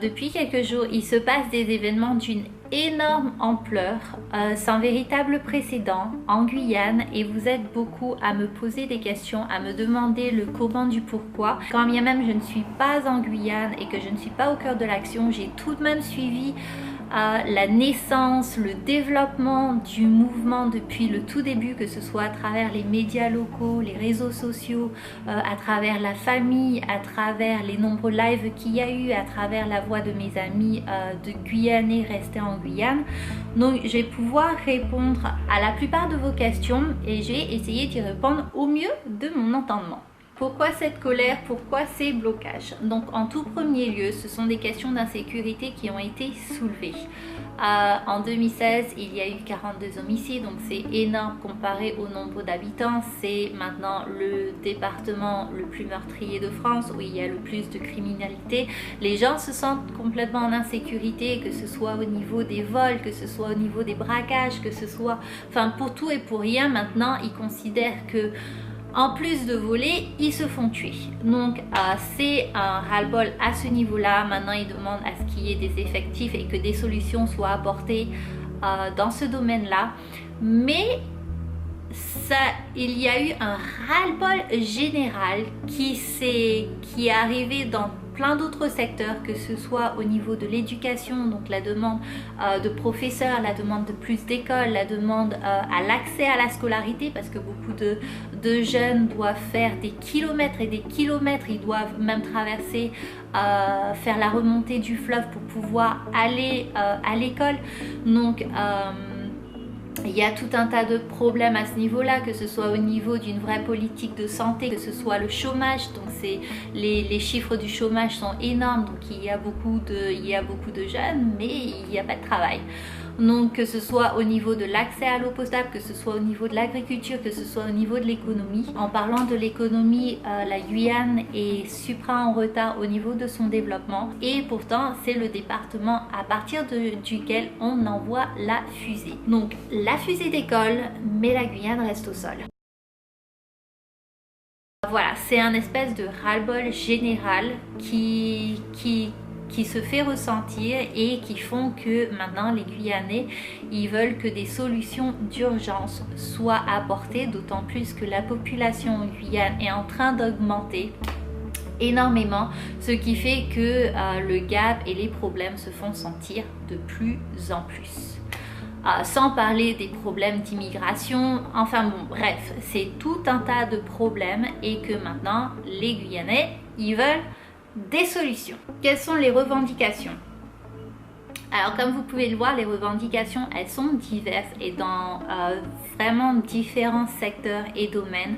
Depuis quelques jours, il se passe des événements d'une énorme ampleur, sans véritable précédent en Guyane, et vous êtes beaucoup à me poser des questions, à me demander le comment du pourquoi. Quand bien même je ne suis pas en Guyane et que je ne suis pas au cœur de l'action, j'ai tout de même suivi la naissance, le développement du mouvement depuis le tout début, que ce soit à travers les médias locaux, les réseaux sociaux, à travers la famille, à travers les nombreux lives qu'il y a eu, à travers la voix de mes amis de Guyanais restés en Guyane. Donc je vais pouvoir répondre à la plupart de vos questions et j'ai essayé d'y répondre au mieux de mon entendement. Pourquoi cette colère? Pourquoi ces blocages? Donc en tout premier lieu, ce sont des questions d'insécurité qui ont été soulevées. En 2016, il y a eu 42 homicides, donc c'est énorme comparé au nombre d'habitants. C'est maintenant le département le plus meurtrier de France, où il y a le plus de criminalité. Les gens se sentent complètement en insécurité, que ce soit au niveau des vols, que ce soit au niveau des braquages, que ce soit... Enfin, pour tout et pour rien, maintenant, ils considèrent que en plus de voler, ils se font tuer. Donc c'est un ras-le-bol à ce niveau-là. Maintenant, ils demandent à ce qu'il y ait des effectifs et que des solutions soient apportées dans ce domaine-là. Mais il y a eu un ras-le-bol général qui est arrivé dans plein d'autres secteurs, que ce soit au niveau de l'éducation, donc la demande de professeurs, la demande de plus d'écoles, la demande à l'accès à la scolarité, parce que beaucoup de jeunes doivent faire des kilomètres et des kilomètres, ils doivent même traverser, faire la remontée du fleuve pour pouvoir aller à l'école. Donc il y a tout un tas de problèmes à ce niveau-là, que ce soit au niveau d'une vraie politique de santé, que ce soit le chômage. Donc les chiffres du chômage sont énormes, donc il y a beaucoup de jeunes, mais il n'y a pas de travail. Donc que ce soit au niveau de l'accès à l'eau potable, que ce soit au niveau de l'agriculture, que ce soit au niveau de l'économie. En parlant de l'économie, la Guyane est supra en retard au niveau de son développement, et pourtant c'est le département à partir duquel on envoie la fusée. Donc la fusée décolle, mais la Guyane reste au sol. Voilà, c'est un espèce de ras-le-bol général qui se fait ressentir, et qui font que maintenant les Guyanais, ils veulent que des solutions d'urgence soient apportées, d'autant plus que la population en Guyane est en train d'augmenter énormément, ce qui fait que le gap et les problèmes se font sentir de plus en plus. Sans parler des problèmes d'immigration, enfin bon, bref, c'est tout un tas de problèmes, et que maintenant les Guyanais, ils veulent des solutions. Quelles sont les revendications? Alors comme vous pouvez le voir, les revendications, elles sont diverses et dans vraiment différents secteurs et domaines,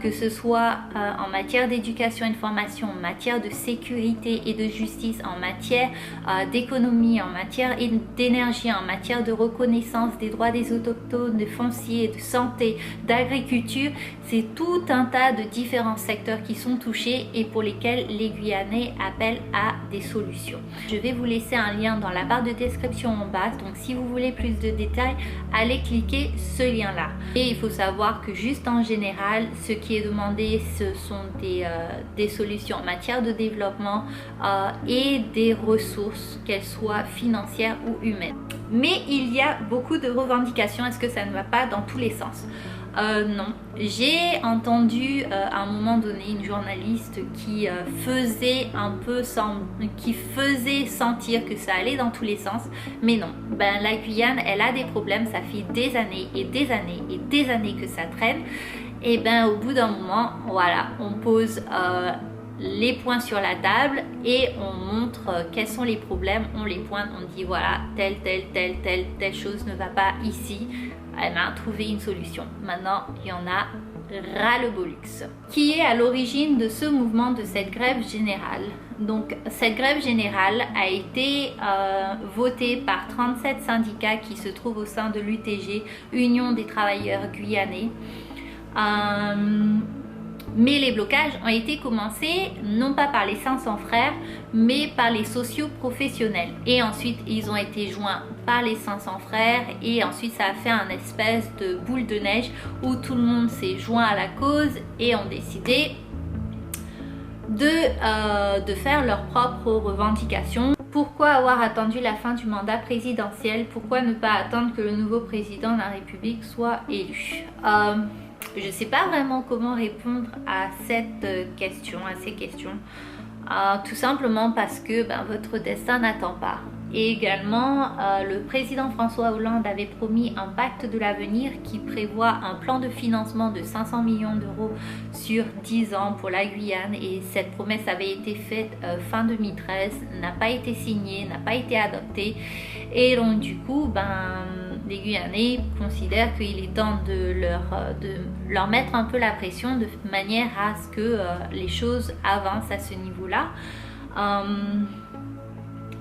que ce soit en matière d'éducation et de formation, en matière de sécurité et de justice, en matière d'économie, en matière d'énergie, en matière de reconnaissance des droits des autochtones, de foncier, de santé, d'agriculture. C'est tout un tas de différents secteurs qui sont touchés et pour lesquels les Guyanais appellent à des solutions. Je vais vous laisser un lien dans la barre de description en bas, donc si vous voulez plus de détails, allez cliquer ce lien là. Et il faut savoir que juste en général, ce qui est demandé, ce sont des solutions en matière de développement et des ressources, qu'elles soient financières ou humaines. Mais il y a beaucoup de revendications. Est-ce que ça ne va pas dans tous les sens? Non, j'ai entendu à un moment donné une journaliste qui faisait sentir que ça allait dans tous les sens, mais non. Ben, la Guyane, elle a des problèmes, ça fait des années et des années et des années que ça traîne, et ben au bout d'un moment, voilà, on pose les points sur la table et on montre quels sont les problèmes, on les pointe, on dit voilà, telle chose ne va pas ici. Elle m'a trouvé une solution. Maintenant, il y en a ras-le-bolux. Qui est à l'origine de ce mouvement, de cette grève générale? Donc, cette grève générale a été votée par 37 syndicats qui se trouvent au sein de l'UTG, Union des travailleurs guyanais. Mais les blocages ont été commencés non pas par les 500 frères, mais par les socio-professionnels. Et ensuite, ils ont été joints par les 500 frères, et ensuite ça a fait un espèce de boule de neige où tout le monde s'est joint à la cause et ont décidé de faire leurs propres revendications. Pourquoi avoir attendu la fin du mandat présidentiel? Pourquoi ne pas attendre que le nouveau président de la République soit élu? Je ne sais pas vraiment comment répondre à cette question, à ces questions. Tout simplement parce que votre destin n'attend pas. Et également, le président François Hollande avait promis un pacte de l'avenir qui prévoit un plan de financement de 500 millions d'euros sur 10 ans pour la Guyane. Et cette promesse avait été faite fin 2013, n'a pas été signée, n'a pas été adoptée. Et donc du coup, les Guyanais considèrent qu'il est temps de leur mettre un peu la pression de manière à ce que les choses avancent à ce niveau-là.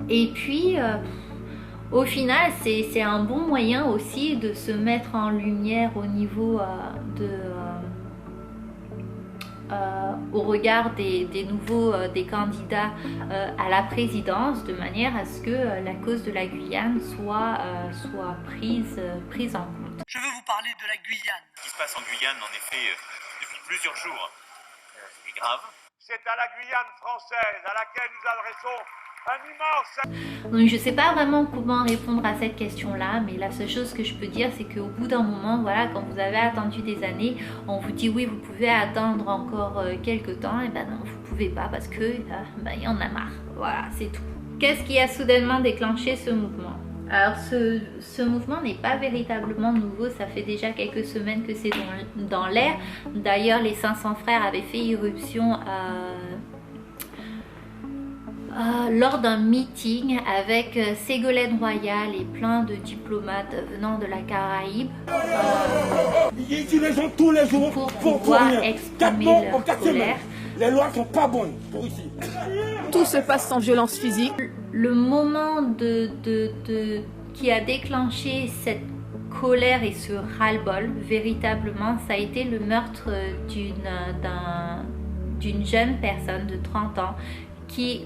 Et puis, au final, c'est un bon moyen aussi de se mettre en lumière au niveau au regard des nouveaux des candidats à la présidence, de manière à ce que la cause de la Guyane soit prise en compte. Je veux vous parler de la Guyane. Ce qui se passe en Guyane, en effet, depuis plusieurs jours, est grave. C'est à la Guyane française à laquelle nous adressons un immense... Donc je sais pas vraiment comment répondre à cette question-là, mais la seule chose que je peux dire, c'est qu'au bout d'un moment, voilà, quand vous avez attendu des années, on vous dit oui, vous pouvez attendre encore quelques temps, et non, vous pouvez pas parce que y en a marre. Voilà, c'est tout. Qu'est-ce qui a soudainement déclenché ce mouvement? Alors ce mouvement n'est pas véritablement nouveau, ça fait déjà quelques semaines que c'est dans l'air. D'ailleurs, les 500 frères avaient fait irruption lors d'un meeting avec Ségolène Royal et plein de diplomates venant de la Caraïbe tous les jours pour pouvoir exprimer leur colère. Les lois sont pas bonnes pour ici. Tout se passe sans violence physique. Le moment qui a déclenché cette colère et ce ras-le-bol, véritablement, ça a été le meurtre d'une jeune personne de 30 ans qui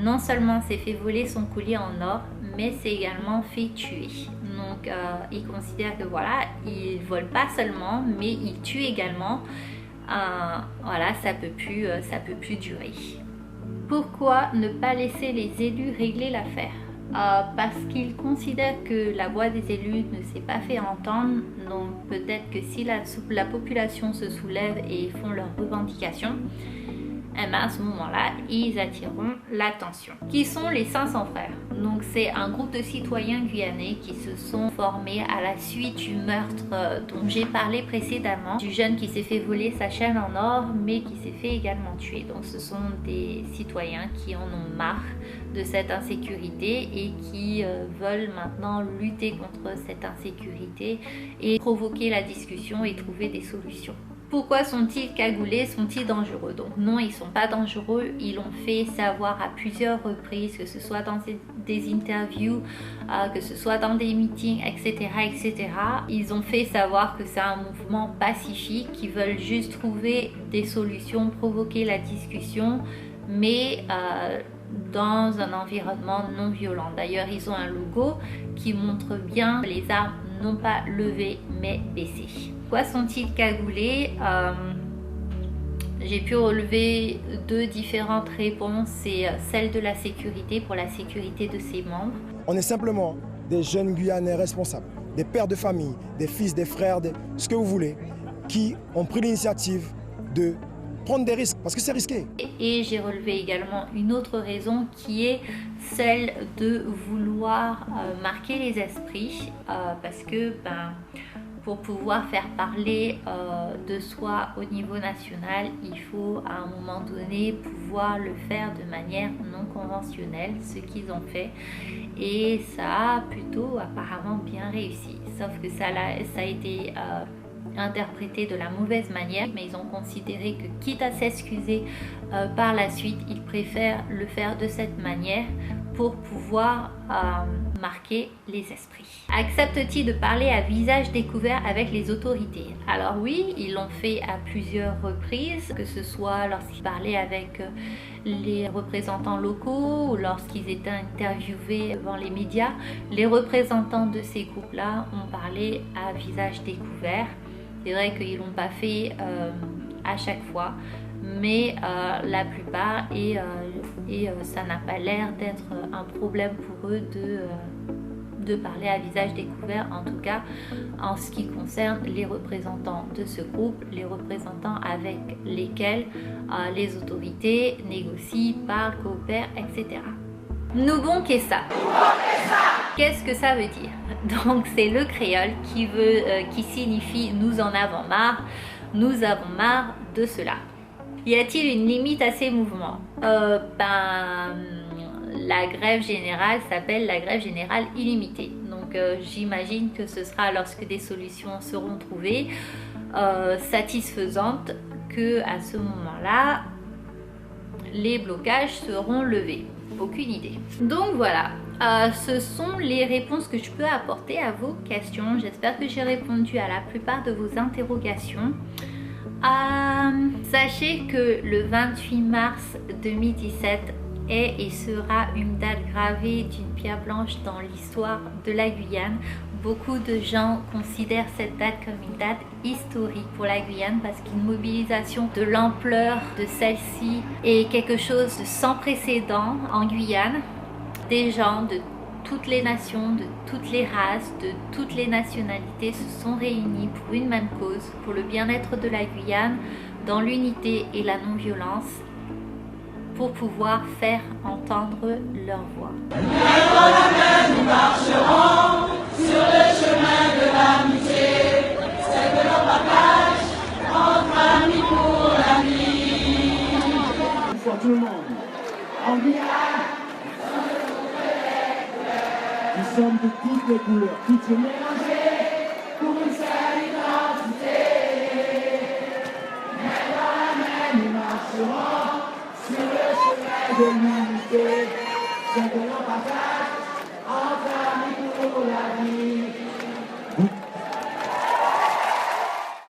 non seulement s'est fait voler son collier en or, mais s'est également fait tuer. Donc il considère que voilà, il vole pas seulement, mais il tue également. Voilà, ça peut plus durer. Pourquoi ne pas laisser les élus régler l'affaire? Parce qu'ils considèrent que la voix des élus ne s'est pas fait entendre. Donc peut-être que si la population se soulève et font leurs revendications, à ce moment-là, ils attireront l'attention. Qui sont les 500 frères? Donc c'est un groupe de citoyens guyanais qui se sont formés à la suite du meurtre dont j'ai parlé précédemment, du jeune qui s'est fait voler sa chaîne en or mais qui s'est fait également tuer. Donc ce sont des citoyens qui en ont marre de cette insécurité et qui veulent maintenant lutter contre cette insécurité et provoquer la discussion et trouver des solutions. Pourquoi sont-ils cagoulés? Sont-ils dangereux? Donc non, ils ne sont pas dangereux. Ils l'ont fait savoir à plusieurs reprises, que ce soit dans des interviews, que ce soit dans des meetings, etc., etc. Ils ont fait savoir que c'est un mouvement pacifique, qui veulent juste trouver des solutions, provoquer la discussion, mais dans un environnement non violent. D'ailleurs, ils ont un logo qui montre bien les armes non pas levées mais baissées. Pourquoi sont-ils cagoulés? J'ai pu relever deux différentes réponses. C'est celle de la sécurité, pour la sécurité de ses membres. On est simplement des jeunes Guyanais responsables, des pères de famille, des fils, des frères, ce que vous voulez, qui ont pris l'initiative de prendre des risques, parce que c'est risqué. Et j'ai relevé également une autre raison qui est celle de vouloir marquer les esprits, parce que pour pouvoir faire parler de soi au niveau national, il faut à un moment donné pouvoir le faire de manière non conventionnelle, ce qu'ils ont fait, et ça a plutôt apparemment bien réussi, sauf que ça a été interprété de la mauvaise manière, mais ils ont considéré que quitte à s'excuser par la suite, ils préfèrent le faire de cette manière pour pouvoir marquer les esprits. Accepte-t-il de parler à visage découvert avec les autorités? Alors oui, ils l'ont fait à plusieurs reprises, que ce soit lorsqu'ils parlaient avec les représentants locaux ou lorsqu'ils étaient interviewés devant les médias. Les représentants de ces groupes-là ont parlé à visage découvert. C'est vrai qu'ils ne l'ont pas fait à chaque fois, mais la plupart, et et ça n'a pas l'air d'être un problème pour eux de parler à visage découvert, en tout cas en ce qui concerne les représentants de ce groupe, les représentants avec lesquels les autorités négocient, parlent, coopèrent, etc. Nous bon qu'est ça. Qu'est-ce que ça veut dire? Donc c'est le créole qui signifie nous en avons marre, nous avons marre de cela. Y a-t-il une limite à ces mouvements? La grève générale s'appelle la grève générale illimitée. Donc j'imagine que ce sera lorsque des solutions seront trouvées satisfaisantes que à ce moment-là, les blocages seront levés. Aucune idée. Donc voilà, ce sont les réponses que je peux apporter à vos questions. J'espère que j'ai répondu à la plupart de vos interrogations. Sachez que le 28 mars 2017 est et sera une date gravée d'une pierre blanche dans l'histoire de la Guyane. Beaucoup de gens considèrent cette date comme une date historique pour la Guyane parce qu'une mobilisation de l'ampleur de celle-ci est quelque chose de sans précédent en Guyane. Des gens de toutes les nations, de toutes les races, de toutes les nationalités se sont réunis pour une même cause, pour le bien-être de la Guyane, dans l'unité et la non-violence, pour pouvoir faire entendre leur voix. Nous marcherons sur le chemin de l'amitié, c'est que l'on partage entre amis pour l'avenir. Pour tout le monde. En Guyane, nous sommes de toutes les couleurs, toutes mélangées pour une seule identité. Mais dans la main, nous marcherons sur le chemin de l'unité, c'est que l'on partage